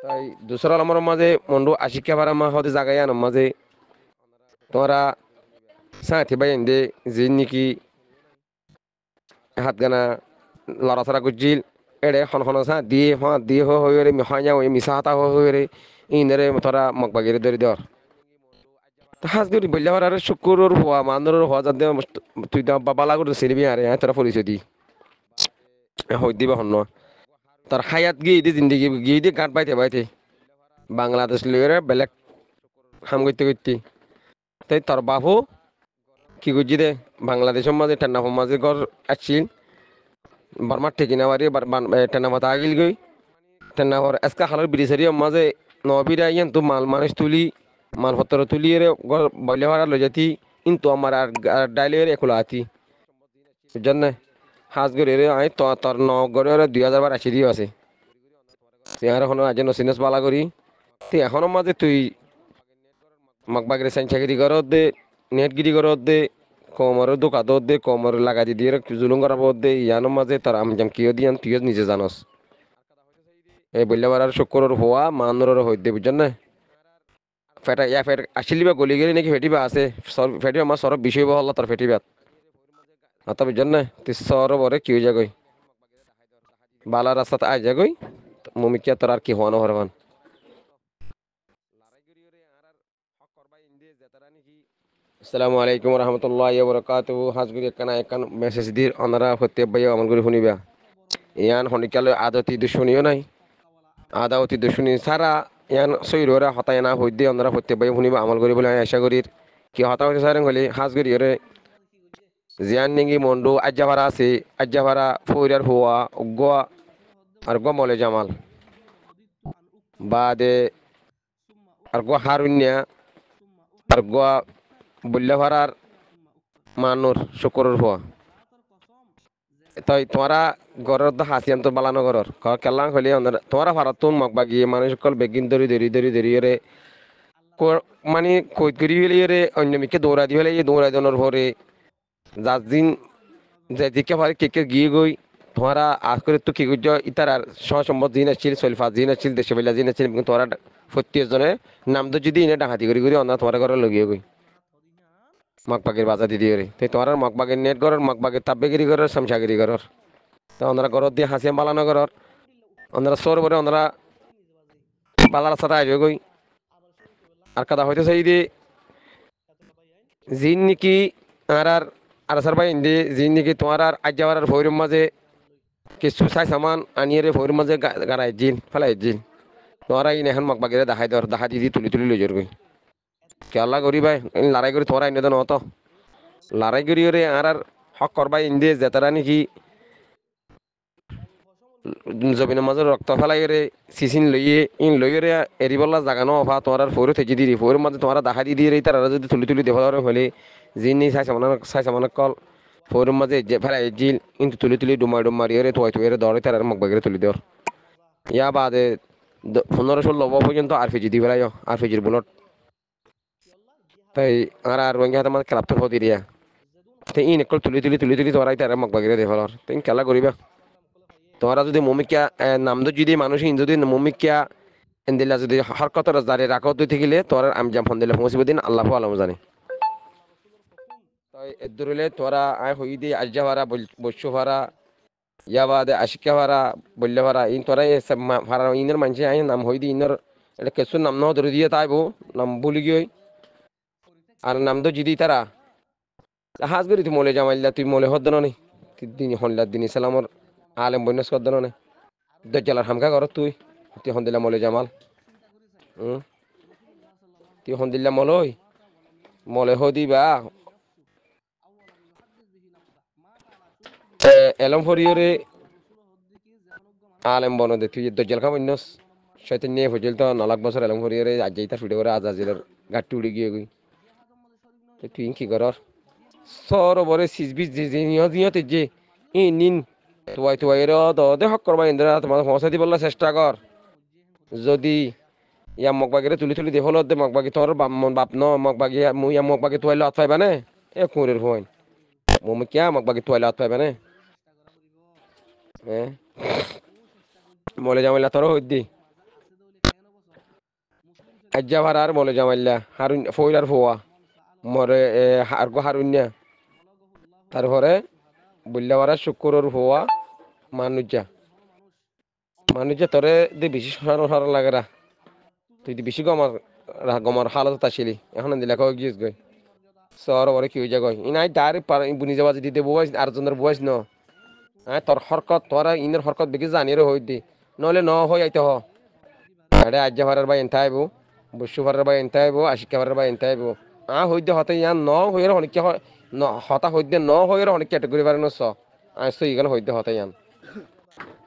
তাই দুসরা আলমর মাঝে মন্ডু আশিকা ভাড়া মা হতে জাগায় মাঝে তোমরা সাথে ভাই এন্দে যে নাকি হাত গানা লড়াছড়া করছিল এড়ে খন খন সা দিয়ে হয়ে রে হয় যাও মিশা হাতা হয়ে রে ইনরে তোরা মগবাগিরে ধরে দর হাজ ধরি বললে আর শুক্রর হওয়া মান্দর হওয়া যাতে তুই বালা করে সিরিবি আরে তোরা পরিচয় দি হই দিবা হন তার হায়াত গিয়ে দি জিন্দগি গিয়ে দি গাঁট বাইতে বাইতে বাংলাদেশ লইরে বেলেগ হাম করতে করতে তাই তোর বাপু কি করছি দে বাংলাদেশের মাঝে টেন্না মাঝে ঘর আসছিল বর্মার ঠেকি না মারি টেন্না মাথা আগিল গই টেন্না হর এসকা খালার ব্রিজের মাঝে নবিরা ইয়ান তো মাল মানুষ তুলি মালপত্র তুলি রে ঘর বলে ভাড়া লই যাতি কিন্তু আমার আর ডাইলের একুলা আতি বুঝছেন না হাজ গড়ে রে আই তোর গড়ে 2000 বার আসি দিয়ে আছে তুই আর এখন আজ নসিনেস বালা করি তুই এখনো মাঝে তুই মগবাগরে চাকরি করত দে নেটগিরি করত দে কমর দোকাত দে কমর লাগা দি দিয়ে জুলুম করার দে ইয়ানোর মাঝে তার আমি যাম কিয় দিয়ান তুইও নিজে জানস এই বললে আর শুক্রর হওয়া মানর হইতে বুঝছেন না ফেটা ইয়া ফেট আসিলি বা গলি গেলি নাকি ফেটিবা আছে ফেটিবা আমার সরব বিষয় হল্লা তার ফেটিবা আতা বুঝছেন না তুই সর বরে কি হয়ে যাগই বালা রাস্তাতে আই যাগই মমিকিয়া তোর আর কি হওয়ানো হরবান আসসালামু আলাইকুম রহমতুল্লাহ বরকাতু হাজগুড়ি একানা একান মেসেজ দির অনারা হতে বাইয়া আমন করে শুনিবা ইয়ান হনিকালে আদতি দুশুনিও নাই আদা অতি দুশুনি সারা ইয়ান সৈরা হতায় না হইতে অনারা হতে বাইয়া শুনিবা আমল করি বলে আমি আশা করির কি হতা হইতে সারেন হলি হাজগুড়ি রে জিয়ান নিঙ্গি মন্ডু আজ্জাভারা আছে আজ্জাভারা ফৈরার হুয়া উগ্গা আর গমলে জামাল বাদে আর গো হারুন্যা আর গোয়া বুল্লাভারার মানুর শুক্রর হওয়া তাই তোমারা ঘরের তো হাসিয়ান তো বালানো ঘরের কেলাং হলে তোমারা ভারত তো মগ বাগিয়ে মানুষ সকল বেগিন ধরি রে মানে কৈত করি হলে রে অন্য মিকে দৌড়া দি হলে দৌড়াই দনের পরে যার দিন যে দিকে পারে কে গিয়ে গই তোমারা আজ করে তো কি করছো ইতার আর সম্পদ দিন আসছিল সলফা দিন আসছিল দেশে বেলা দিন আসছিল কিন্তু তোরা প্রত্যেক জনে নাম তো যদি এনে ডাকাতি করি অন্য তোমার ঘরে লগিয়ে গই মগবাগের বাজা দিদি রে তাই তোমার মগবাগের নেট ঘরের মগবাগের তাব্বেগিরি ঘরের শামসাগিরি ঘরের তো ওনারা ঘর দিয়ে হাসিয়াম বালানো ঘরের ওনারা সর বলে ওনারা বালার সাথে আসবে গই আর কাদা হইতে চাই দিয়ে জিন নাকি আর সার ভাই ইন্দি জিন নাকি তোমার আর আজ যাওয়ার আর ভৈরম মাঝে কিছু চাই সামান আনিয়ে রে ভৈরম মাঝে গাড়াই জিন ফেলাই জিন তোমারা ইন এখন মগবাগেরে দেখাই দর দেখা দিদি তুলি তুলি লই যার গই কেলা করি ভাই লড়াই করি তোরা ইন্দি নত লড়াই করি রে আর হক করবাই ইন্দি যেতারা নাকি জমিনের মাঝে রক্ত ফেলাই রে সিসিন লইয়ে রে এরিবল্লা জাগানো অফা তোমার ফোর থেজি দি ফোর মাঝে তোমার দেখা দি দিয়ে তারা যদি তুলি তুলি দেওয়া হলে যিনি চাই সামান কল ফোর মাঝে যে ফেলাই জিল কিন্তু তুলি ডুমারি রে তুই রে দরে তার মগবাগেরে তুলি দেওয়ার ইয়া বাদে 15-16 পর্যন্ত আর ফিজি দি ফেলাই আর ফিজির বুলট তাই আর রোহিঙ্গা হাতে মানে ক্লাব তো হতে দিয়া তাই ইন একল তুলি তোরাই তার মগবাগেরে দে ফেলার তাই খেলা করিবা তোমরা যদি মমিকা নামদো যদি মানুষ যদি মমিকা এন্দিলা যদি হরকতর জারি রাখো তুই থাকিলে তোর আমি জাম ফোন দিলে পৌঁছিব দিন আল্লাহ আলম জানে তাই এদুরলে তোরা আয় হই দি আজ্জা ভাড়া বস্য ভাড়া ইয়া বাদে আশিকা ভাড়া বললে ভাড়া ইন তোরা ভাড়া ইনের মানুষ আয় নাম হই দি ইনর এটা কিছু নাম ন ধরে দিয়ে তাইবো নাম বলি গিয়ে আর নাম তো যদি তারা হাজ করি তুই মলে জামাইল্লা তুই মলে হদ্দ নি দিন হল্লার দিন ইসলামর আলেম বন্যাস কদ্দ নে দজ্জালার হামকা কর তুই হন্দিল্লা মলে জামাল তুই হন্দিল্লা মলই মলে হদিবা এলম ফরিয়রে আলেম বনদে তুই দজ্জাল খাবন্যস শয়তান নিয়ে ফজল তো 9 লাখ বছর এলম ফরিয়রে আজ যাইতা ছুটে করে আজাজিলের গাট্টি উড়ে গিয়ে গই তুই কি করর সর বরে সিজবি নিয়তে যে নিন তুয়াই র দে হক করবা ইন্দ্রা তোমার পৌঁছা দিবল্লা চেষ্টা কর যদি ইয়া মগবাগিরে তুলি দে হল দে মগবাগি তোর বাপ ন মগবাগি মুই ইয়া মগবাগি তুয়াইলে হাত পাইবা নে এ কুঁরের ভয় মুমি কিয়া মগবাগি তুয়াইলে হাত পাইবা নে হ্যাঁ মলে জামাইলা তোর হইদি আজ্জা ভাড়ার মলে জামাইল্লা হারুন ফইলার ফোয়া মরে হারগো হারুন্যা তারপরে বুল্লা ভাড়া শুক্রর ফোয়া মানুজা মানুজা তোরে দি বেশি সরানো সরা লাগে রা তুই দি বেশি গমার হালত আসিলি এখন দিলা কই গিয়েছ গই সর ওরে কি হয়ে যা গই ইনাই ডাইরেক্ট বুনি যাবা দিতে বয়স আর জনের বয়স ন হ্যাঁ তোর হরকত তোরা ইনের হরকত বেশি জানিয়ে হই দি নহলে ন হই আইতে হ আরে আজ্জা ভাড়ার ভাই এনতে আইবো বসু ভাড়ার ভাই এনতে আইবো আশিকা ভাড়ার ভাই এনতে আইবো হইতে হতে ইয়ান ন হইয়ের অনেক হতা হইতে ন হইয়ের অনেক ক্যাটেগরি পারে ন সো ইগান হইতে হতে ইয়ান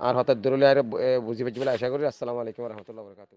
আর হঠাৎ দূরলে আর বুঝি পেয়েছি বলে আশা করি আসসালামু আলাইকুম রহমতুল্লাহ বরকাত